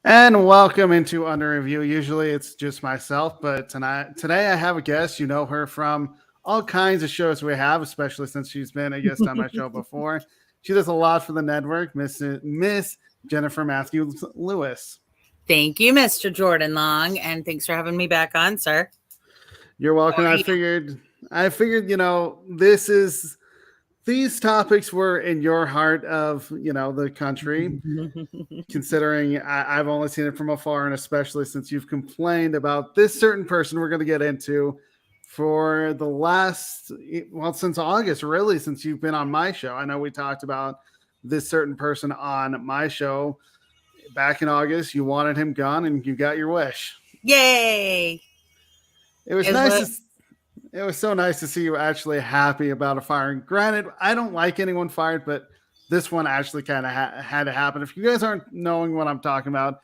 And welcome into Under Review. Usually it's just myself, but today I have a guest. You know her from all kinds of shows we have, especially since she's been a guest on my show before. She does a lot for the network, Miss Jennifer Matthews Lewis. Thank you, Mr. Jordan Long, and thanks for having me back on, sir. You're welcome. I figured, these topics were in your heart of, the country. Considering I've only seen it from afar, and especially since you've complained about this certain person we're going to get into for the last, well, since August, really, since you've been on my show. I know we talked about this certain person on my show back in August. You wanted him gone, and you got your wish. Yay! It was It was so nice to see you actually happy about a firing. Granted, I don't like anyone fired, but this one actually kind of had to happen. If you guys aren't knowing what I'm talking about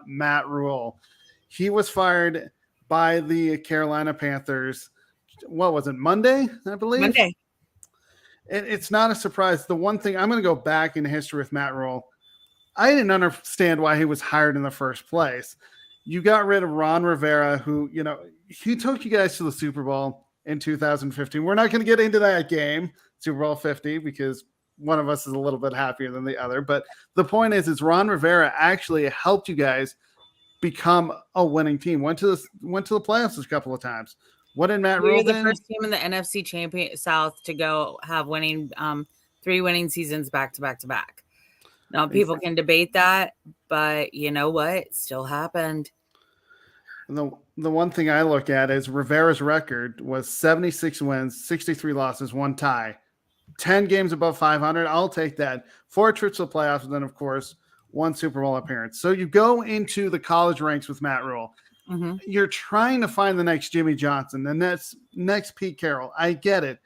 Matt Rhule. He was fired by the Carolina Panthers. What was it, Monday, I believe? Monday. It's not a surprise. The one thing, I'm going to go back in history with Matt Rhule. I didn't understand why he was hired in the first place. You got rid of Ron Rivera, who, he took you guys to the Super Bowl in 2015. We're not going to get into that game, Super Bowl 50, because one of us is a little bit happier than the other. But the point is Ron Rivera actually helped you guys become a winning team. Went to the playoffs a couple of times. What did Matt Rhule do? We were the first team in the NFC champion South to go have winning 3 winning seasons back to back to back. Now people can debate that, but you know what? It still happened. The one thing I look at is Rivera's record was 76 wins, 63 losses, 1 tie. 10 games above 500. I'll take that. 4 trips to the playoffs, and then, of course, 1 Super Bowl appearance. So you go into the college ranks with Matt Rhule. Mm-hmm. You're trying to find the next Jimmy Johnson, the next Pete Carroll. I get it.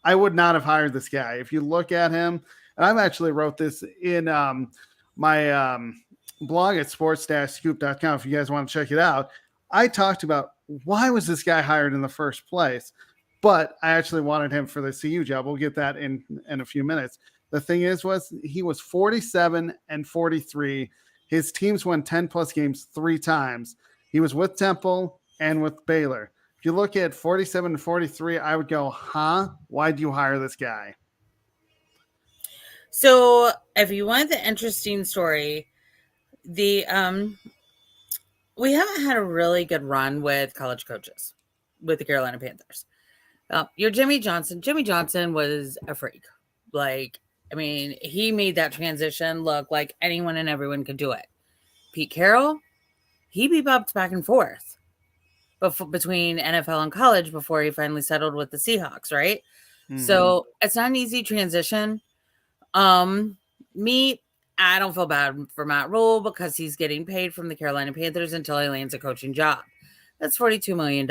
I would not have hired this guy. If you look at him, and I've actually wrote this in my blog at sports-scoop.com if you guys want to check it out. I talked about why was this guy hired in the first place, but I actually wanted him for the CU job. We'll get that in a few minutes. The thing is, he was 47-43. His teams won 10-plus games 3 times. He was with Temple and with Baylor. If you look at 47-43, I would go, why'd you hire this guy? So if you want the interesting story, we haven't had a really good run with college coaches with the Carolina Panthers. Your Jimmy Johnson. Jimmy Johnson was a freak. He made that transition look like anyone and everyone could do it. Pete Carroll, he bebopped back and forth between NFL and college before he finally settled with the Seahawks, right? Mm-hmm. So it's not an easy transition. I don't feel bad for Matt Rhule because he's getting paid from the Carolina Panthers until he lands a coaching job. That's $42 million.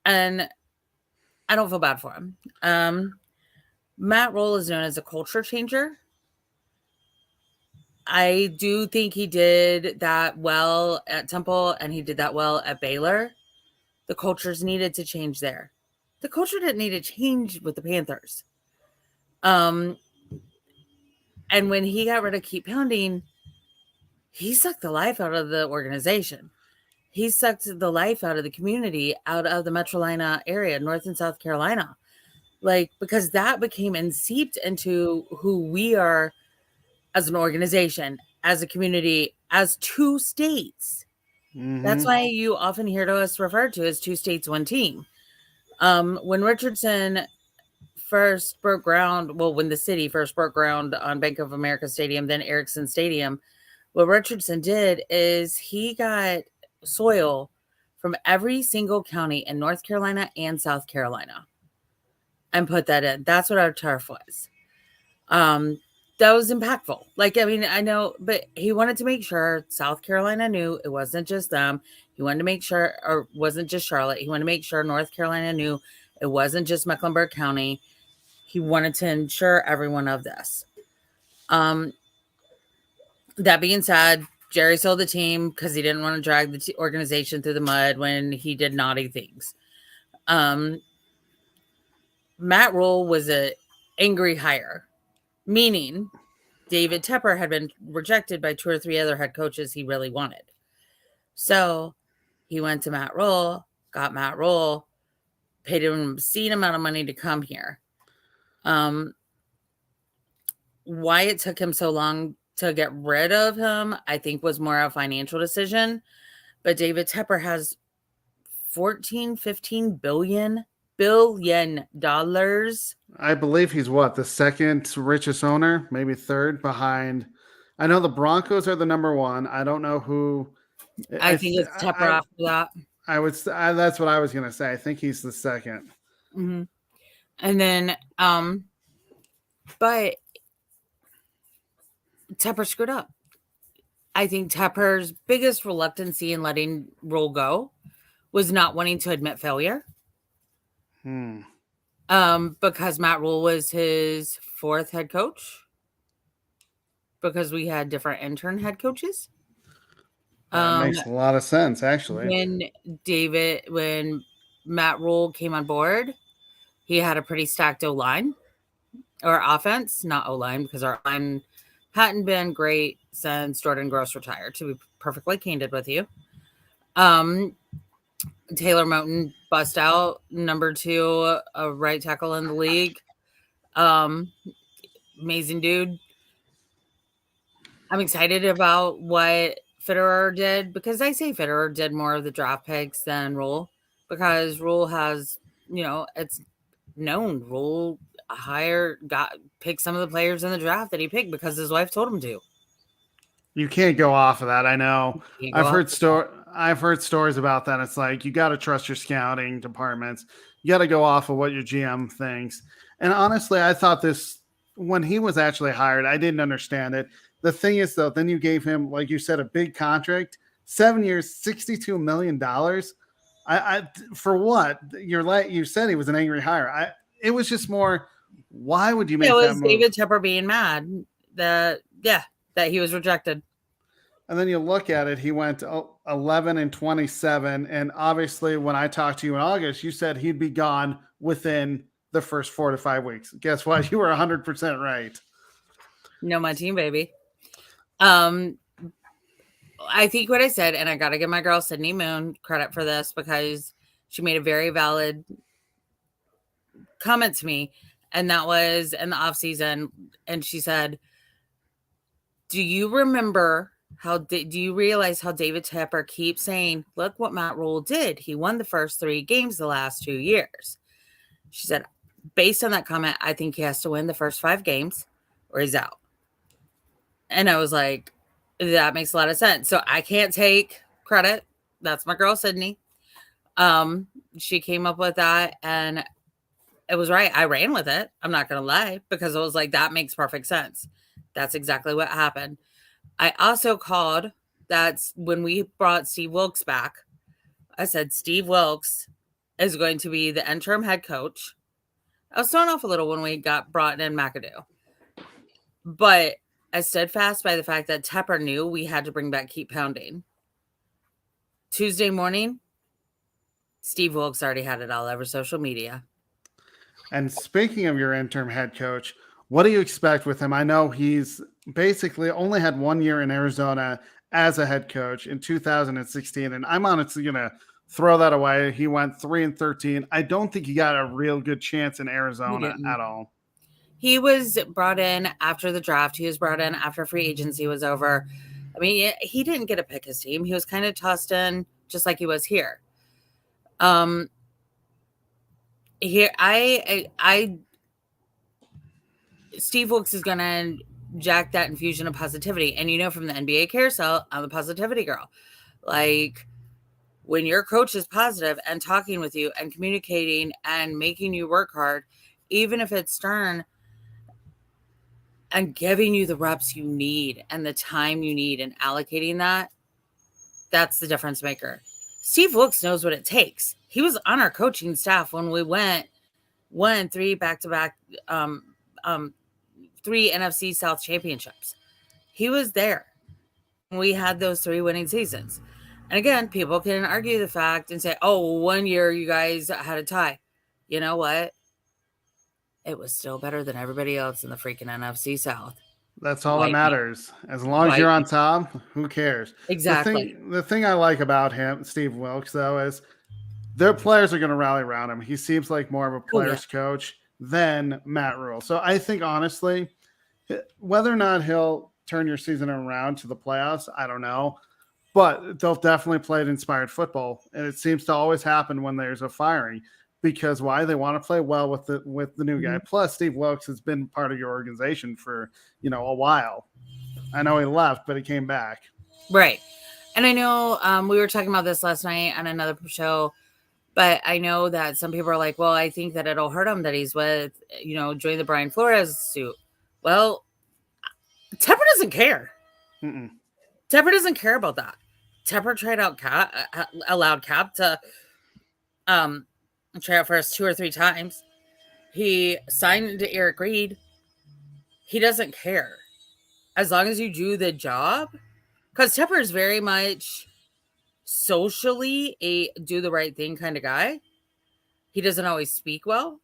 And I don't feel bad for him. Matt Rhule is known as a culture changer. I do think he did that well at Temple and he did that well at Baylor. The cultures needed to change there. The culture didn't need to change with the Panthers. And when he got rid of Keep Pounding, he sucked the life out of the organization. He sucked the life out of the community, out of the Metrolina area, North and South Carolina. Because that became seeped into who we are as an organization, as a community, as 2 states. Mm-hmm. That's why you often hear us referred to as 2 states, 1 team. When Richardson first broke ground, when the city first broke ground on Bank of America Stadium, then Ericsson Stadium, what Richardson did is he got soil from every single county in North Carolina and South Carolina and put that in. That's what our turf was. That was impactful. I know, but he wanted to make sure South Carolina knew it wasn't just them. He wanted to make sure, or it wasn't just Charlotte. He wanted to make sure North Carolina knew it wasn't just Mecklenburg County. He wanted to ensure everyone of this. That being said, Jerry sold the team because he didn't want to drag the organization through the mud when he did naughty things. Matt Rhule was an angry hire, meaning David Tepper had been rejected by 2 or 3 other head coaches he really wanted. So he went to Matt Rhule, got Matt Rhule, paid him an obscene amount of money to come here. Why it took him so long to get rid of him, I think, was more a financial decision. But David Tepper has 15 billion dollars. I believe he's what, the second richest owner, maybe third behind. I know the Broncos are the number one. I don't know who. I think it's Tepper after that. That's what I was gonna say. I think he's the second. Mm-hmm. And then, but Tepper screwed up. I think Tepper's biggest reluctancy in letting Rhule go was not wanting to admit failure. Because Matt Rhule was his 4th head coach. Because we had different intern head coaches. That makes a lot of sense, actually. When Matt Rhule came on board, he had a pretty stacked O-line or offense, not O-line, because our line hadn't been great since Jordan Gross retired, to be perfectly candid with you. Taylor Moton bust out, number 2 right tackle in the league. Amazing dude. I'm excited about what Fitterer did, because I say Fitterer did more of the draft picks than Rhule, because Rhule has, it's known Rhule picked some of the players in the draft that he picked because his wife told him to. You can't go off of that. I know. I've heard stories about that. It's like, you got to trust your scouting departments. You got to go off of what your GM thinks. And honestly, I thought this, when he was actually hired, I didn't understand it. The thing is, though, then you gave him, like you said, a big contract, 7 years, $62 million. For what? You said he was an angry hire. It was just more, why would you make that move? It was David Tepper being mad that he was rejected. And then you look at it, he went 11-27. And obviously, when I talked to you in August, you said he'd be gone within the first 4 to 5 weeks. Guess what? You were 100% right. No, my team, baby. I think what I said, and I got to give my girl Sydney Moon credit for this, because she made a very valid comment to me, and that was in the off season. And she said, do you realize how David Tepper keeps saying, look what Matt Rhule did. He won the first 3 games the last 2 years. She said, based on that comment, I think he has to win the first 5 games or he's out. And I was like, that makes a lot of sense. So I can't take credit. That's my girl, Sydney. She came up with that, and it was right. I ran with it. I'm not going to lie, because I was like, that makes perfect sense. That's exactly what happened. I also called, that's when we brought Steve Wilkes back. I said, Steve Wilkes is going to be the interim head coach. I was thrown off a little when we got brought in McAdoo. But I stood fast by the fact that Tepper knew we had to bring back Keep Pounding. Tuesday morning, Steve Wilkes already had it all over social media. And speaking of your interim head coach, what do you expect with him? I know he's basically only had 1 year in Arizona as a head coach in 2016, and I'm honestly going to throw that away. He went 3-13. I don't think he got a real good chance in Arizona at all. He was brought in after the draft. He was brought in after free agency was over. I mean, he didn't get to pick his team. He was kind of tossed in just like he was here. Steve Wilkes is going to jack that infusion of positivity. And from the NBA carousel, I'm a positivity girl. Like, when your coach is positive and talking with you and communicating and making you work hard, even if it's stern, and giving you the reps you need and the time you need and allocating that's the difference maker. Steve Wilkes knows what it takes. He was on our coaching staff when we won 3 back-to-back 3 NFC South championships. He was there. We had those 3 winning seasons. And again, people can argue the fact and say, oh, 1 year you guys had a tie. You know what? It was still better than everybody else in the freaking NFC South. That's all that Wipe me. matters. As long as Wipe you're me. on top, who cares? Exactly. The thing I like about him, Steve Wilkes, though, is their players are going to rally around him. He seems like more of a Oh yeah. player's coach than Matt Rhule. So I think honestly, whether or not he'll turn your season around to the playoffs, I don't know. But they'll definitely play inspired football, and it seems to always happen when there's a firing. Because why? They want to play well with the new guy. Mhm. Plus, Steve Wilkes has been part of your organization for a while. I know he left, but he came back. Right. And I know we were talking about this last night on another show, but I know that some people are like, well, I think that it'll hurt him that he's with, join the Brian Flores suit. Well, Tepper doesn't care. Mm-mm. Tepper doesn't care about that. Tepper tried out allowed Cap to try out for us 2 or 3 times. He signed to Eric Reed. He doesn't care. As long as you do the job. Because Tepper is very much socially a do the right thing kind of guy. He doesn't always speak well.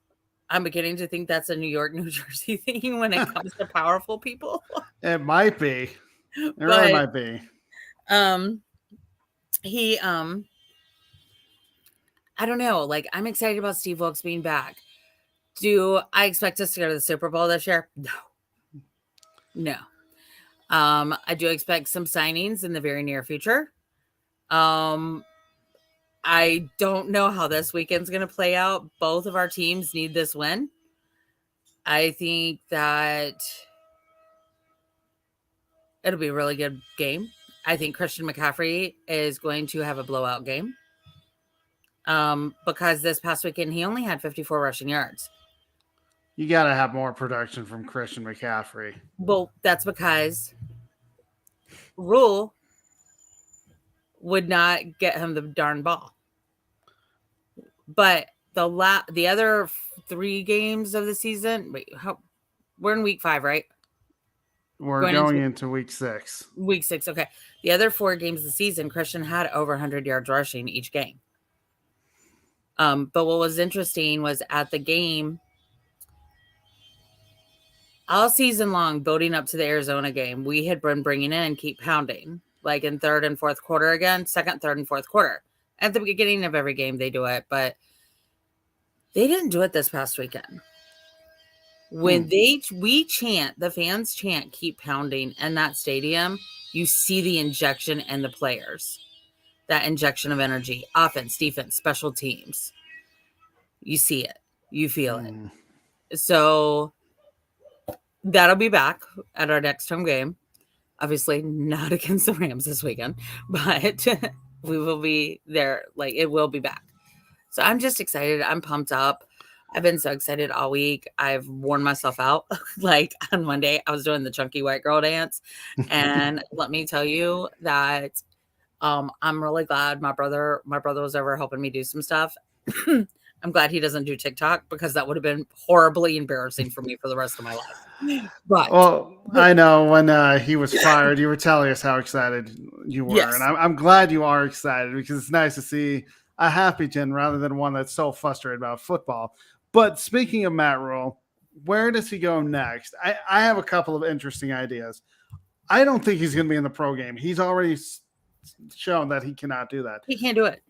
I'm beginning to think that's a New York, New Jersey thing when it comes to powerful people. It might be. It really might be. He I don't know. Like, I'm excited about Steve Wilkes being back. Do I expect us to go to the Super Bowl this year? No. I do expect some signings in the very near future. I don't know how this weekend's going to play out. Both of our teams need this win. I think that it'll be a really good game. I think Christian McCaffrey is going to have a blowout game. Because this past weekend, he only had 54 rushing yards. You got to have more production from Christian McCaffrey. Well, that's because Rhule would not get him the darn ball. But the other 3 games of the season, we're in week 5, right? We're going into week 6. Week 6, okay. The other 4 games of the season, Christian had over 100 yards rushing each game. But what was interesting was at the game, all season long, building up to the Arizona game, we had been bringing in Keep Pounding, like in 3rd and 4th quarter again, 2nd, 3rd, and 4th quarter. At the beginning of every game, they do it, but they didn't do it this past weekend. When we chant, the fans chant Keep Pounding in that stadium, you see the injection in the players. That injection of energy, offense, defense, special teams. You see it. You feel it. So that'll be back at our next home game. Obviously not against the Rams this weekend, but we will be there. Like, it will be back. So I'm just excited. I'm pumped up. I've been so excited all week. I've worn myself out. Like on Monday, I was doing the chunky white girl dance. And let me tell you that I'm really glad my brother was over helping me do some stuff. I'm glad he doesn't do TikTok because that would have been horribly embarrassing for me for the rest of my life. But I know when he was fired, you were telling us how excited you were, yes. and I'm glad you are excited because it's nice to see a happy Jen rather than one that's so frustrated about football. But speaking of Matt Rhule, where does he go next? I have a couple of interesting ideas. I don't think he's going to be in the pro game. He's already shown that he cannot do that. He can't do it.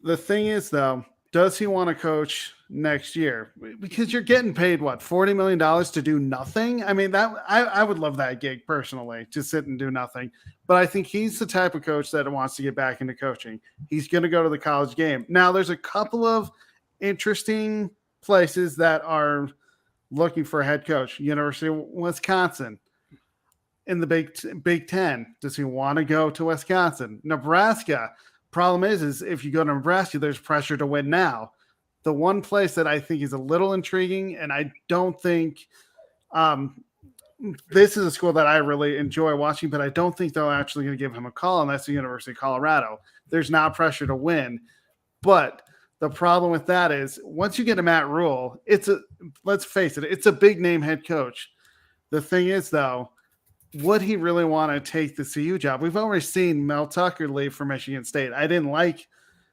The thing is, though, does he want to coach next year? Because you're getting paid, what, $40 million to do nothing? I mean, that I would love that gig personally, to sit and do nothing. But I think he's the type of coach that wants to get back into coaching. He's going to go to the college game. Now, there's a couple of interesting places that are looking for a head coach. University of Wisconsin in the Big Ten. Does he want to go to Wisconsin? Nebraska. Problem is if you go to Nebraska, there's pressure to win now. The one place that I think is a little intriguing, and I don't think this is a school that I really enjoy watching, but I don't think they're actually going to give him a call, and that's the University of Colorado. There's not pressure to win. But the problem with that is once you get a Matt Rhule, let's face it, it's a big name head coach. The thing is, though, would he really want to take the CU job? We've already seen Mel Tucker leave for Michigan State. I didn't like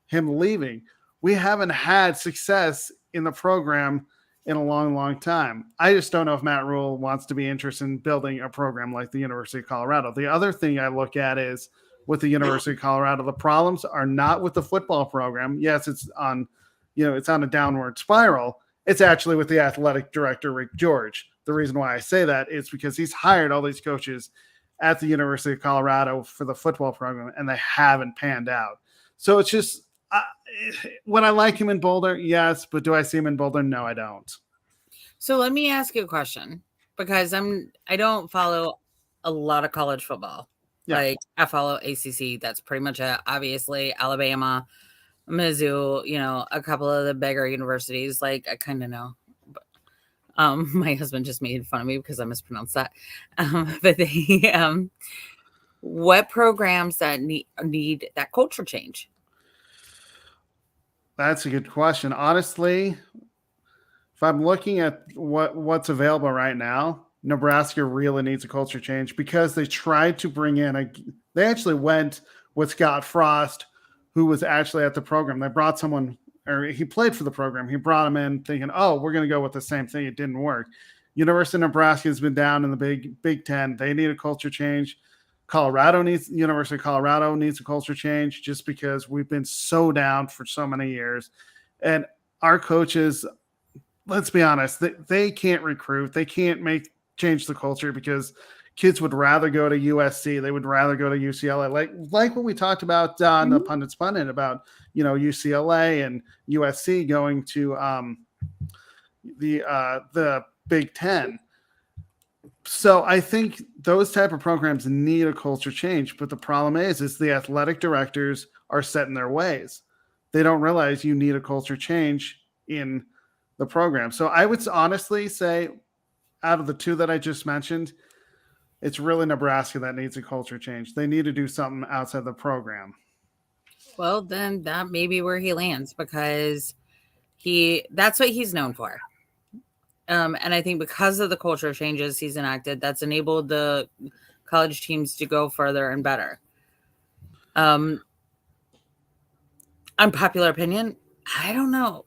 him leaving. We haven't had success in the program in a long, long time. I just don't know if Matt Rhule wants to be interested in building a program like the University of Colorado. The other thing I look at is with the University of Colorado, the problems are not with the football program. Yes, it's on, it's on a downward spiral. It's actually with the athletic director, Rick George. The reason why I say that is because he's hired all these coaches at the University of Colorado for the football program, and they haven't panned out. So it's just, would I like him in Boulder? Yes. But do I see him in Boulder? No, I don't. So let me ask you a question, because I don't follow a lot of college football. Yeah. Like I follow ACC. That's pretty much it. Obviously, Alabama, Mizzou, a couple of the bigger universities. Like I kind of know. But, my husband just made fun of me because I mispronounced that. But they, what programs that need that culture change? That's a good question. Honestly, if I'm looking at what's available right now, Nebraska really needs a culture change because they tried to bring in they actually went with Scott Frost, who was actually at the program. They brought someone, or he played for the program. He brought him in thinking, oh, we're going to go with the same thing. It didn't work. University of Nebraska has been down in the Big Ten. They need a culture change. University of Colorado needs a culture change just because we've been so down for so many years. And our coaches, let's be honest, they can't recruit. They can't change the culture because kids would rather go to USC. They would rather go to UCLA. Like what we talked about on the Pundits Pundit about, UCLA and USC going to the Big Ten. So I think those type of programs need a culture change. But the problem is the athletic directors are set in their ways. They don't realize you need a culture change in the program. So I would honestly say out of the two that I just mentioned, it's really Nebraska that needs a culture change. They need to do something outside the program. Well, then that may be where he lands because that's what he's known for. And I think because of the culture changes he's enacted, that's enabled the college teams to go further and better. Unpopular opinion, I don't know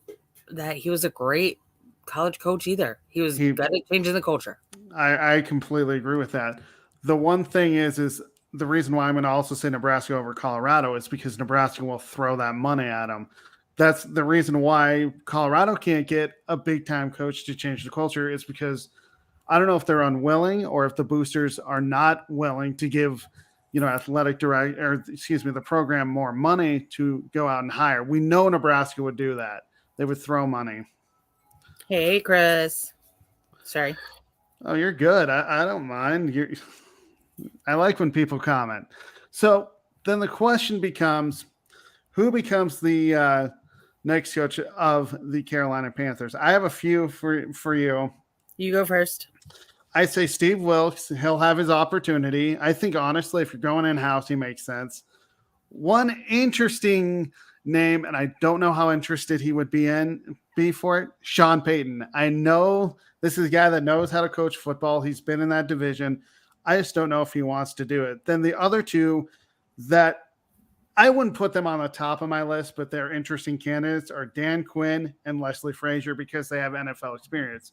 that he was a great college coach either. He was good at changing the culture. I completely agree with that. The one thing is the reason why I'm going to also say Nebraska over Colorado is because Nebraska will throw that money at him. That's the reason why Colorado can't get a big-time coach to change the culture is because I don't know if they're unwilling or if the boosters are not willing to give, the program more money to go out and hire. We know Nebraska would do that. They would throw money. Hey, Chris. Sorry. Oh, you're good. I don't mind. I like when people comment. So then the question becomes, who becomes the next coach of the Carolina Panthers? I have a few for you. You go first. I say Steve Wilkes. He'll have his opportunity. I think, honestly, if you're going in-house, he makes sense. One interesting name, and I don't know how interested he would be for it, Sean Payton. I know this is a guy that knows how to coach football. He's been in that division. I just don't know if he wants to do it. Then the other two that I wouldn't put them on the top of my list, but they're interesting candidates are Dan Quinn and Leslie Frazier because they have NFL experience.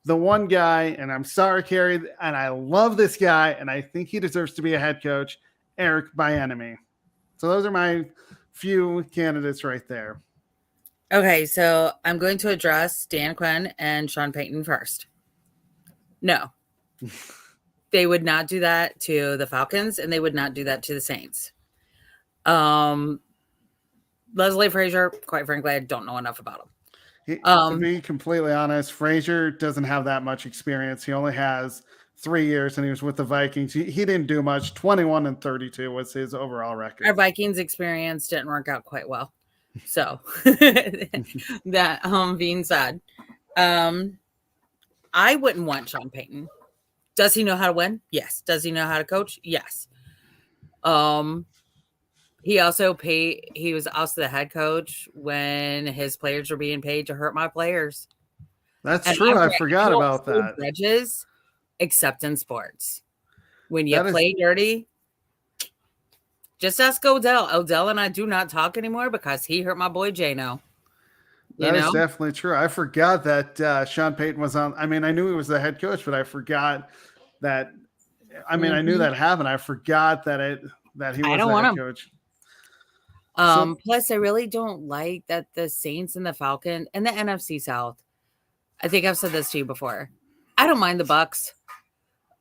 The one guy, and I'm sorry, Carrie, and I love this guy, and I think he deserves to be a head coach, Eric Bieniemy. So those are my few candidates right there. Okay, so I'm going to address Dan Quinn and Sean Payton first. No. They would not do that to the Falcons, and they would not do that to the Saints. Leslie Frazier, quite frankly, I don't know enough about him. To be completely honest, Frazier doesn't have that much experience. He only has 3 years, and he was with the Vikings. He didn't do much. 21-32 was his overall record. Our Vikings experience didn't work out quite well. So that being said, I wouldn't want Sean Payton. Does he know how to win? Yes. Does he know how to coach? Yes. He was also the head coach when his players were being paid to hurt my players. That's true. I forgot about that. Grudges, except in sports. When you play dirty, just ask Odell. Odell and I do not talk anymore because he hurt my boy Jano. You That is know? definitely true. I forgot that Sean Payton was on. I mean, I knew he was the head coach, but I forgot that. I mean, I knew Mhm. that happened. I forgot that he I was don't the want head him. coach. So Plus, I really don't like that the Saints and the Falcons and the NFC South. I think I've said this to you before. I don't mind the Bucks.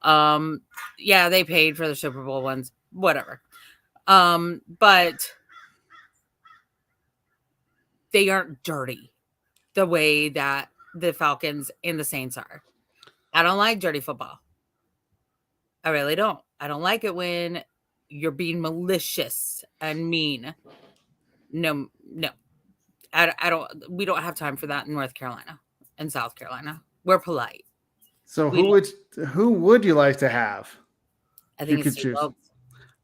Yeah, they paid for the Super Bowl ones, whatever. But they aren't dirty the way that the Falcons and the Saints are. I don't like dirty football. I really don't. I don't like it when you're being malicious and mean. No, no. I don't. We don't have time for that in North Carolina and South Carolina. We're polite. so We don't. who would you like to have I if you think it's could Steve choose? Wilkes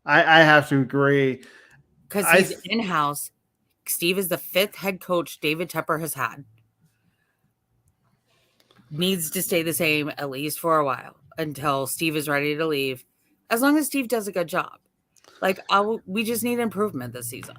I have to agree. because I he's in house. Steve is the 5th head coach David Tepper has had. Needs to stay the same at least for a while until Steve is ready to leave. As long as Steve does a good job. Like we just need improvement this season,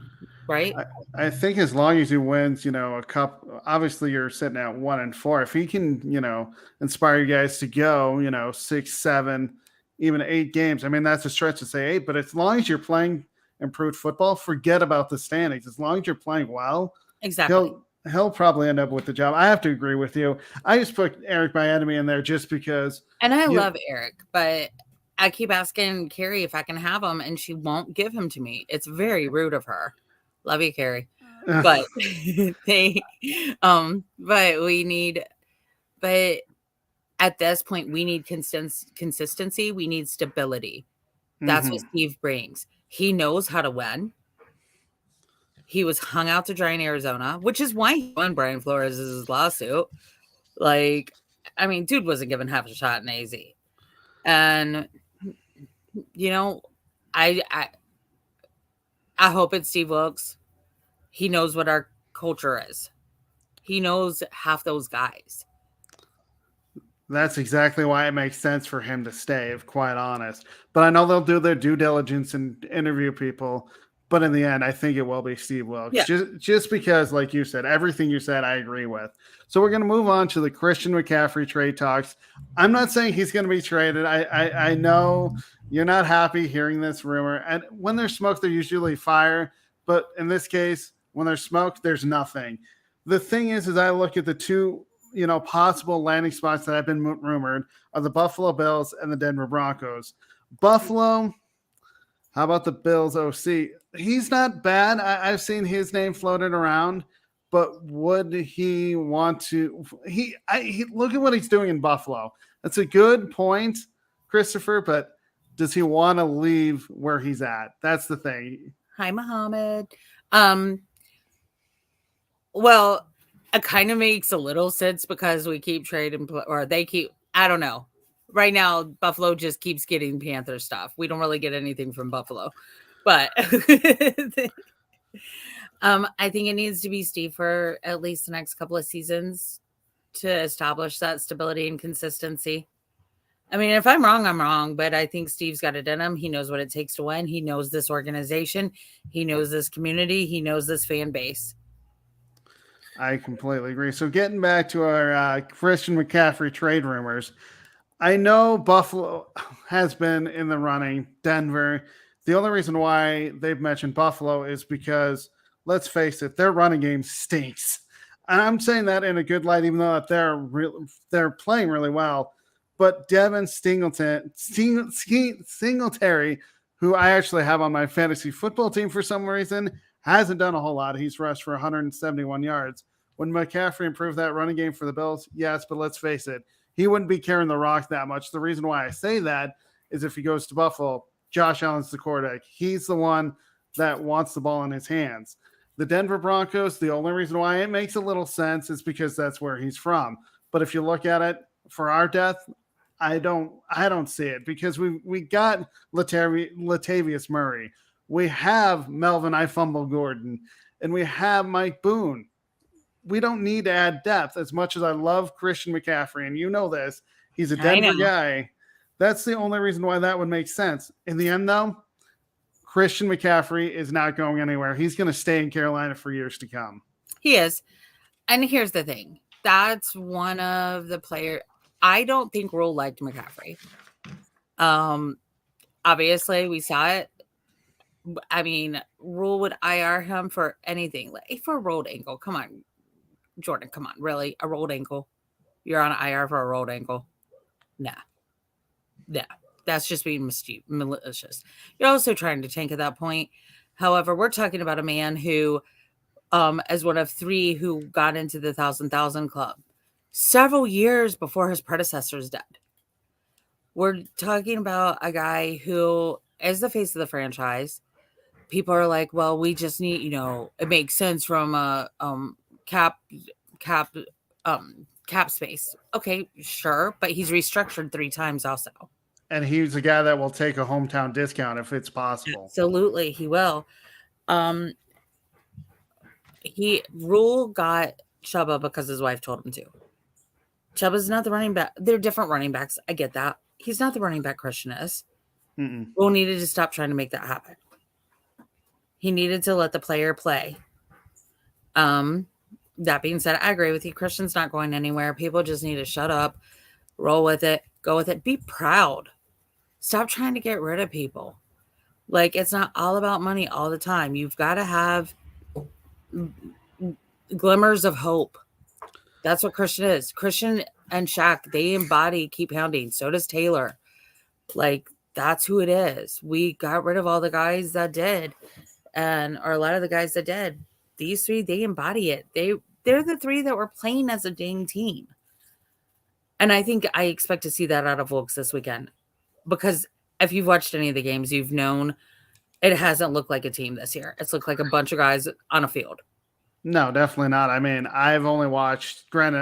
right? I think as long as he wins, a cup. Obviously, you're sitting at 1-4. If he can, inspire you guys to go, 6, 7, even 8 games. I mean, that's a stretch to say 8, but as long as you're playing improved football, forget about the standings. As long as you're playing well, Exactly. he'll probably end up with the job. I have to agree with you. I just put Eric Bieniemy in there just because. And I You, love Eric, but I keep asking Carrie if I can have him, and she won't give him to me. It's very rude of her. Love you, Carrie. But they, but we need, but at this point, we need consistency. We need stability. That's what Mhm. Steve brings. He knows how to win. He was hung out to dry in Arizona, which is why he won Brian Flores' lawsuit. Like, I mean, dude wasn't given half a shot in AZ. And you know, I hope it's Steve Wilkes. He knows what our culture is. He knows half those guys. That's exactly why it makes sense for him to stay, if quite honest. But I know they'll do their due diligence and interview people. But in the end, I think it will be Steve Wilkes. Yeah. Just because, like you said, everything you said, I agree with. So we're going to move on to the Christian McCaffrey trade talks. I'm not saying he's going to be traded. I know you're not happy hearing this rumor. And when there's smoke, there's usually fire. But in this case, when there's smoke, there's nothing. The thing is I look at the two possible landing spots that have been rumored are the Buffalo Bills and the Denver Broncos. Buffalo, how about the Bills OC? He's not bad. I've seen his name floated around, but would he want to? He look at what he's doing in Buffalo. That's a good point, Christopher. But does he want to leave where he's at? That's the thing. Hi, Muhammad. Well, it kind of makes a little sense because we keep trading, or they keep. I don't know. Right now, Buffalo just keeps getting Panther stuff. We don't really get anything from Buffalo, but I think it needs to be Steve for at least the next couple of seasons to establish that stability and consistency. I mean, if I'm wrong, I'm wrong, but I think Steve's got it in him. He knows what it takes to win. He knows this organization. He knows this community. He knows this fan base. I completely agree. So getting back to our Christian McCaffrey trade rumors, I know Buffalo has been in the running, Denver. The only reason why they've mentioned Buffalo is because, let's face it, their running game stinks. And I'm saying that in a good light, even though they're playing really well. But Devin Singletary, who I actually have on my fantasy football team for some reason, hasn't done a whole lot. He's rushed for 171 yards. When McCaffrey improved that running game for the Bills, yes, but let's face it, he wouldn't be carrying the rock that much. The reason why I say that is if he goes to Buffalo, Josh Allen's the quarterback. He's the one that wants the ball in his hands. The Denver Broncos, the only reason why it makes a little sense is because that's where he's from. But if you look at it for our depth, I don't see it because we got Latavius Murray. We have Melvin I Fumble Gordon, and we have Mike Boone. We don't need to add depth as much as I love Christian McCaffrey, and you know this. He's a Denver guy. That's the only reason why that would make sense. In the end, though, Christian McCaffrey is not going anywhere. He's going to stay in Carolina for years to come. He is. And here's the thing. That's one of the players. I don't think Rhule liked McCaffrey. Obviously, we saw it. I mean, Rhule would IR him for anything, like for a rolled ankle. Come on, Jordan. Come on, really, a rolled ankle? You're on IR for a rolled ankle? Nah, that's just being malicious. You're also trying to tank at that point. However, we're talking about a man who, as one of 3 who got into the 1,000 club several years before his predecessor's dead. We're talking about a guy who is the face of the franchise. People are like, well, we just need, it makes sense from a cap space. Okay, sure, but he's restructured 3 times also. And he's a guy that will take a hometown discount if it's possible. Absolutely, he will. Rhule got Chuba because his wife told him to. Chuba's not the running back. They're different running backs. I get that. He's not the running back Christian is. Rhule needed to stop trying to make that happen. He needed to let the player play. That being said, I agree with you. Christian's not going anywhere. People just need to shut up, roll with it, go with it. Be proud. Stop trying to get rid of people. Like, it's not all about money all the time. You've got to have glimmers of hope. That's what Christian is. Christian and Shaq, they embody keep pounding. So does Taylor. Like, that's who it is. We got rid of all the guys that did, or a lot of the guys that did. These 3, they embody it. They're the 3 that were playing as a dang team. And I think I expect to see that out of Wilkes this weekend. Because if you've watched any of the games, you've known it hasn't looked like a team this year. It's looked like a bunch of guys on a field. No, definitely not. I mean, I've only watched, granted,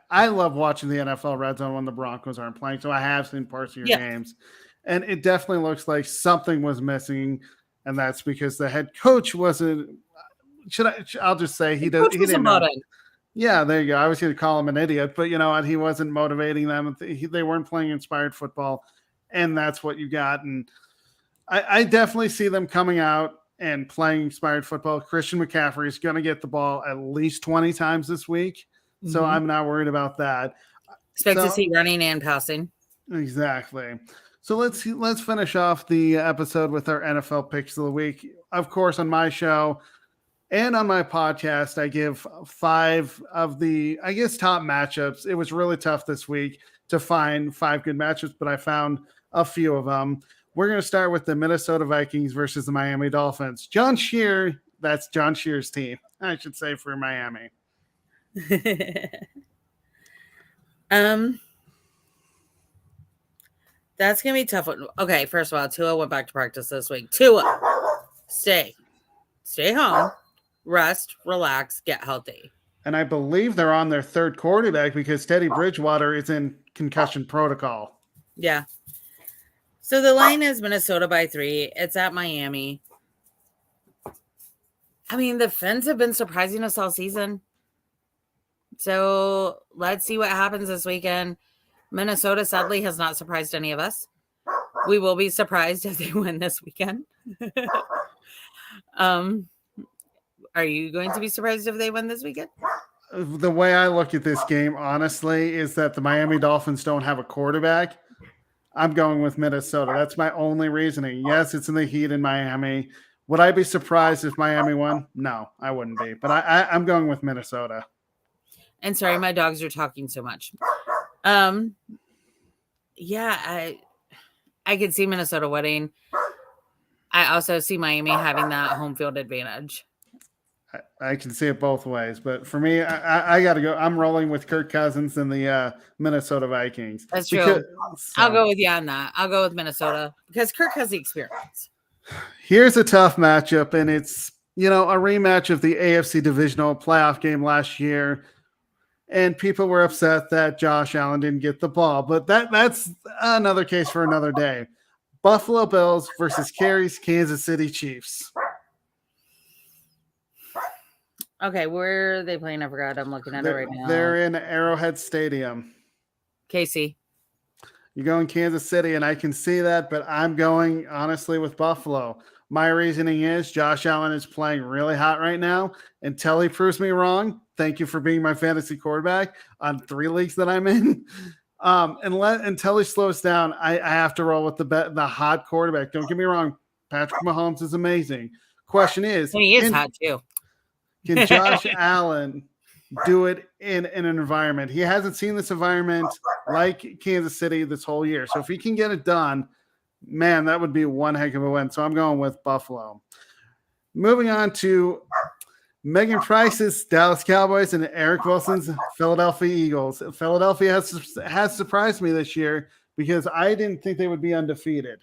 I love watching the NFL Red Zone when the Broncos aren't playing, so I have seen parts of your games. And it definitely looks like something was missing, and that's because the head coach wasn't, I'll just say he didn't know. Yeah, there you go. I was going to call him an idiot, but you know what? He wasn't motivating them. They weren't playing inspired football, and that's what you got. And I definitely see them coming out and playing inspired football. Christian McCaffrey is going to get the ball at least 20 times this week, so I'm not worried about that. Expect to see running and passing. Exactly. So let's finish off the episode with our NFL picks of the week. Of course, on my show and on my podcast, I give 5 of the, I guess, top matchups. It was really tough this week to find 5 good matchups, but I found a few of them. We're going to start with the Minnesota Vikings versus the Miami Dolphins. John Shear, that's John Shear's team, I should say, for Miami. That's going to be tough. Okay, first of all, Tua went back to practice this week. Tua, stay home, rest, relax, get healthy. And I believe they're on their 3rd quarterback because Teddy Bridgewater is in concussion protocol. Yeah. So the line is Minnesota by 3. It's at Miami. I mean, the Fins have been surprising us all season. So let's see what happens this weekend. Minnesota, sadly, has not surprised any of us. We will be surprised if they win this weekend. Are you going to be surprised if they win this weekend? The way I look at this game, honestly, is that the Miami Dolphins don't have a quarterback. I'm going with Minnesota. That's my only reasoning. Yes, it's in the heat in Miami. Would I be surprised if Miami won? No, I wouldn't be. But I'm going with Minnesota. And sorry, my dogs are talking so much. Yeah, I could see Minnesota winning. I also see Miami having that home field advantage. I can see it both ways, but for me, I got to go. I'm rolling with Kirk Cousins and the Minnesota Vikings. That's true. I'll go with you on that. I'll go with Minnesota because Kirk has the experience. Here's a tough matchup, and it's, a rematch of the AFC divisional playoff game last year, and people were upset that Josh Allen didn't get the ball, but that's another case for another day. Buffalo Bills versus Carey's Kansas City Chiefs. Okay, where are they playing? I forgot. I'm looking at it right now. They're in Arrowhead Stadium. Casey. You're going Kansas City, and I can see that, but I'm going, honestly, with Buffalo. My reasoning is Josh Allen is playing really hot right now. Until he proves me wrong, thank you for being my fantasy quarterback on 3 leagues that I'm in. Until he slows down, I have to roll with the hot quarterback. Don't get me wrong. Patrick Mahomes is amazing. Question is, And he is hot too. can Josh Allen do it in an environment? He hasn't seen this environment like Kansas City this whole year. So if he can get it done, man, that would be one heck of a win. So I'm going with Buffalo. Moving on to Megan Price's Dallas Cowboys and Eric Wilson's Philadelphia Eagles. Philadelphia has surprised me this year because I didn't think they would be undefeated.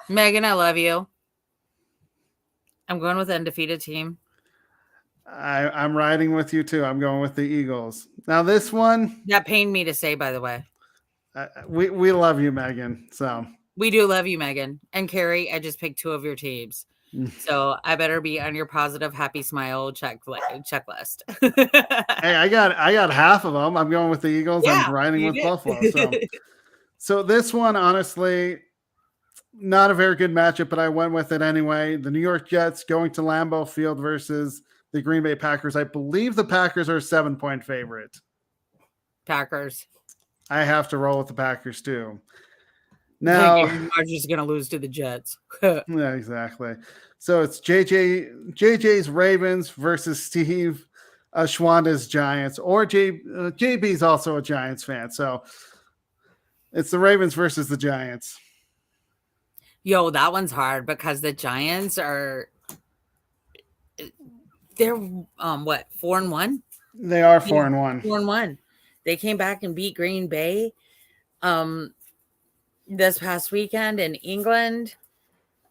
Megan, I love you. I'm going with the undefeated team. I'm riding with you too. I'm going with the Eagles. Now this one, that pained me to say, by the way. We love you, Megan. So we do love you, Megan. And Carrie, I just picked 2 of your teams. So I better be on your positive, happy smile checklist. Hey, I got half of them. I'm going with the Eagles. Yeah, I'm riding with Buffalo. So this one, honestly, not a very good matchup, but I went with it anyway. The New York Jets going to Lambeau Field versus the Green Bay Packers. I believe the Packers are a 7-point favorite. Packers. I have to roll with the Packers too. Now I'm just going to lose to the Jets. Yeah, exactly. So it's JJ's Ravens versus Steve Schwanda's Giants, or JB's also a Giants fan. So it's the Ravens versus the Giants. Yo, that one's hard because the Giants they're 4-1? They are 4-1. 4-1. They came back and beat Green Bay this past weekend in England.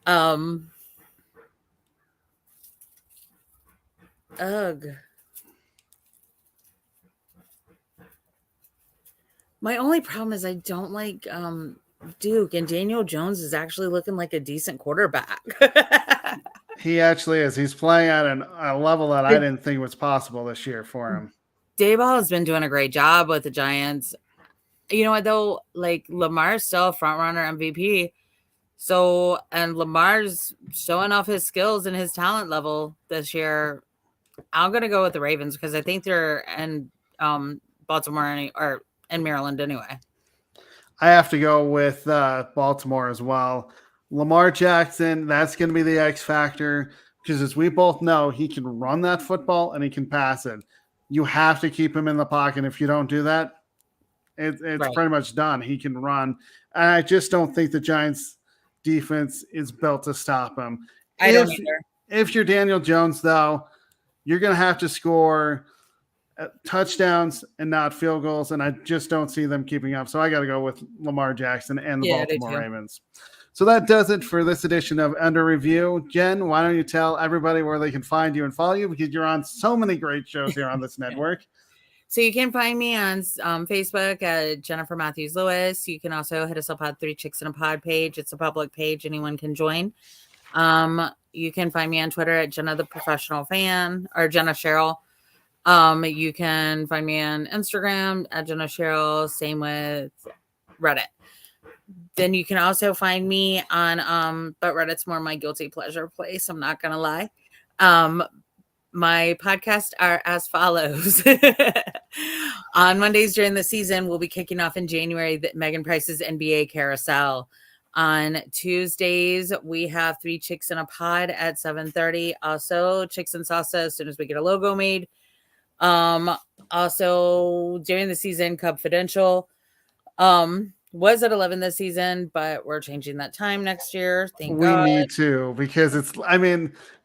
Ugh. My only problem is I don't like Duke, and Daniel Jones is actually looking like a decent quarterback. He actually is. He's playing at a level that I didn't think was possible this year for him. Dayball has been doing a great job with the Giants. You know what, though? Like, Lamar's still a front-runner MVP. So, and Lamar's showing off his skills and his talent level this year. I'm going to go with the Ravens because I think they're in Baltimore or in Maryland anyway. I have to go with Baltimore as well. Lamar Jackson, that's going to be the X factor because as we both know, he can run that football and he can pass it. You have to keep him in the pocket. If you don't do that, it's right. Pretty much done. He can run. And I just don't think the Giants defense is built to stop him. I don't either. If you're Daniel Jones, though, you're going to have to score touchdowns and not field goals, and I just don't see them keeping up. So I got to go with Lamar Jackson and the Baltimore Ravens. So that does it for this edition of Under Review. Jen, why don't you tell everybody where they can find you and follow you, because you're on so many great shows here on this network. So you can find me on Facebook at Jennifer Matthews Lewis. You can also hit us up on 3 Chicks in a Pod page. It's a public page. Anyone can join. You can find me on Twitter at Jenna the Professional Fan or Jenna Cheryl. You can find me on Instagram at Jenna Cheryl. Same with Reddit. Then you can also find me on, but Reddit's more my guilty pleasure place. I'm not going to lie. My podcasts are as follows. On Mondays during the season, we'll be kicking off in January Megan Price's NBA Carousel. On Tuesdays, we have 3 Chicks in a Pod at 7:30. Also, Chicks and Salsa as soon as we get a logo made. Also, during the season, Cubfidential was at 11 this season, but we're changing that time next year. Thank God. We need to, because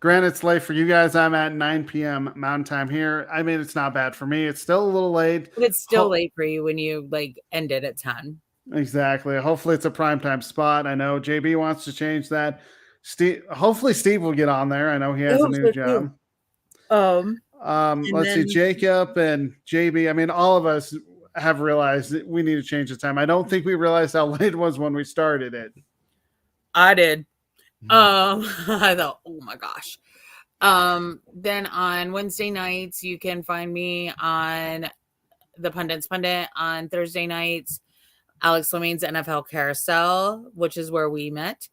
granted, it's late for you guys. I'm at 9 p.m. Mountain Time here. I mean, it's not bad for me. It's still a little late. But it's still late for you when you end it at 10. Exactly. Hopefully it's a primetime spot. I know JB wants to change that. Hopefully Steve will get on there. I know he has a new job. Let's see, Jacob and JB. I mean, all of us have realized that we need to change the time. I don't think we realized how late it was when we started it. I did. I thought, oh my gosh. Then on Wednesday nights, you can find me on the Pundit's Pundit. On Thursday nights, Alex Lemaine's NFL Carousel, which is where we met.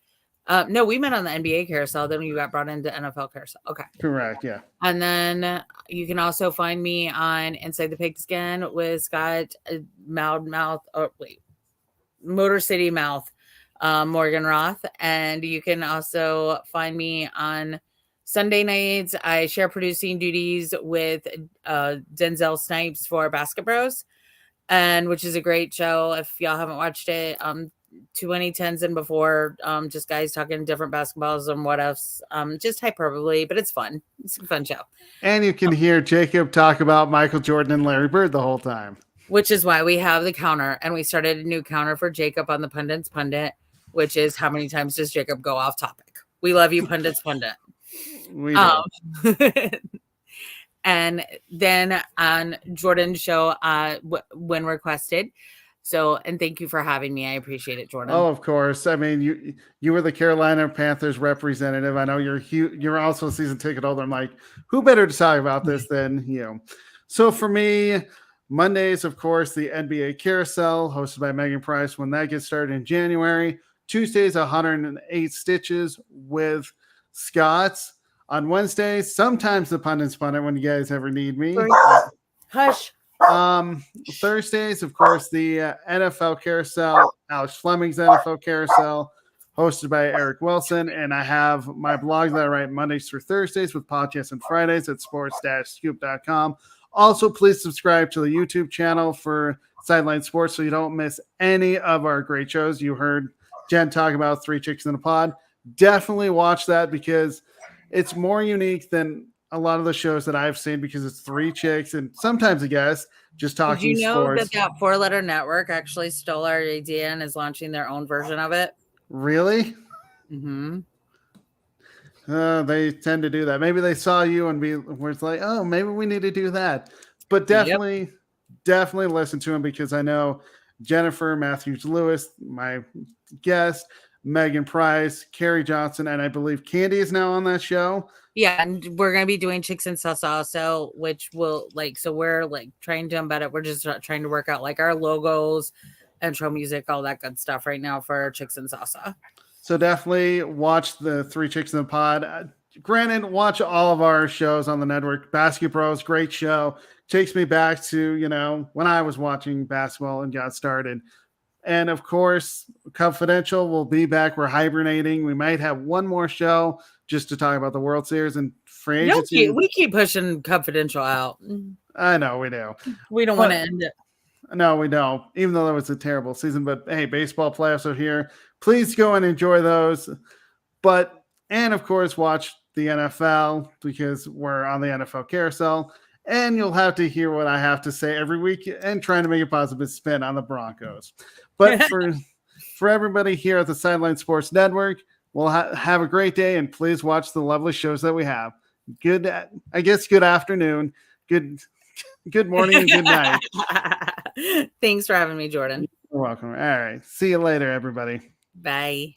No, we met on the NBA carousel. Then we got brought into NFL carousel. Okay. Correct. Yeah. And then you can also find me on Inside the Pigskin with Scott Motor City Mouth, Morgan Roth. And you can also find me on Sunday nights. I share producing duties with Denzel Snipes for Basket Bros, and which is a great show. If y'all haven't watched it, 2010s and before, just guys talking different basketballs and what else, just hyperbole, but it's fun. It's a fun show. And you can hear Jacob talk about Michael Jordan and Larry Bird the whole time. Which is why we have the counter, and we started a new counter for Jacob on the Pundits Pundit, which is how many times does Jacob go off topic? We love you, Pundits Pundit. We do. And then on Jordan's show, when requested. So, and thank you for having me. I appreciate it, Jordan. Oh, of course. I mean, you were the Carolina Panthers representative. I know you're also a season ticket holder. I'm like, who better to talk about this than you? So for me, Mondays, of course, the NBA Carousel hosted by Megan Price when that gets started in January. Tuesdays, 108 Stitches with Scott's. On Wednesdays, sometimes the Pundits Pundit when you guys ever need me. Hush. Thursdays, of course, the NFL Carousel, Alex Fleming's NFL Carousel, hosted by Eric Wilson. And I have my blog that I write Mondays through Thursdays with podcasts and Fridays at sports-scoop.com. Also, please subscribe to the YouTube channel for Sideline Sports so you don't miss any of our great shows. You heard Jen talk about Three Chicks in a Pod. Definitely watch that because it's more unique than a lot of the shows that I've seen because it's three chicks and sometimes a guest just talking Did you know sports. that four-letter network actually stole our idea and is launching their own version of it? Really? Mm-hmm. They tend to do that. Maybe they saw you and was like, oh, maybe we need to do that. But definitely listen to them because I know Jennifer Matthews-Lewis, my guest, Megan Price, Carrie Johnson, and I believe Candy is now on that show. Yeah, and we're going to be doing Chicks and Salsa also, which will so we're trying to embed it. We're just trying to work out our logos, intro music, all that good stuff right now for Chicks and Salsa. So definitely watch the Three Chicks in the Pod. Granted, watch all of our shows on the network. Basket Bros, great show. Takes me back to, when I was watching basketball and got started. And of course, Confidential will be back. We're hibernating. We might have one more show just to talk about the World Series and free agency. We keep pushing Confidential out. I know we do. We don't want to end it. No, we don't. Even though that was a terrible season. But hey, baseball playoffs are here. Please go and enjoy those. And of course, watch the NFL because we're on the NFL Carousel. And you'll have to hear what I have to say every week and trying to make a positive spin on the Broncos. But for everybody here at the Sideline Sports Network, we'll have a great day and please watch the lovely shows that we have. Good afternoon, good morning, and good night. Thanks for having me, Jordan. You're welcome. All right. See you later, everybody. Bye.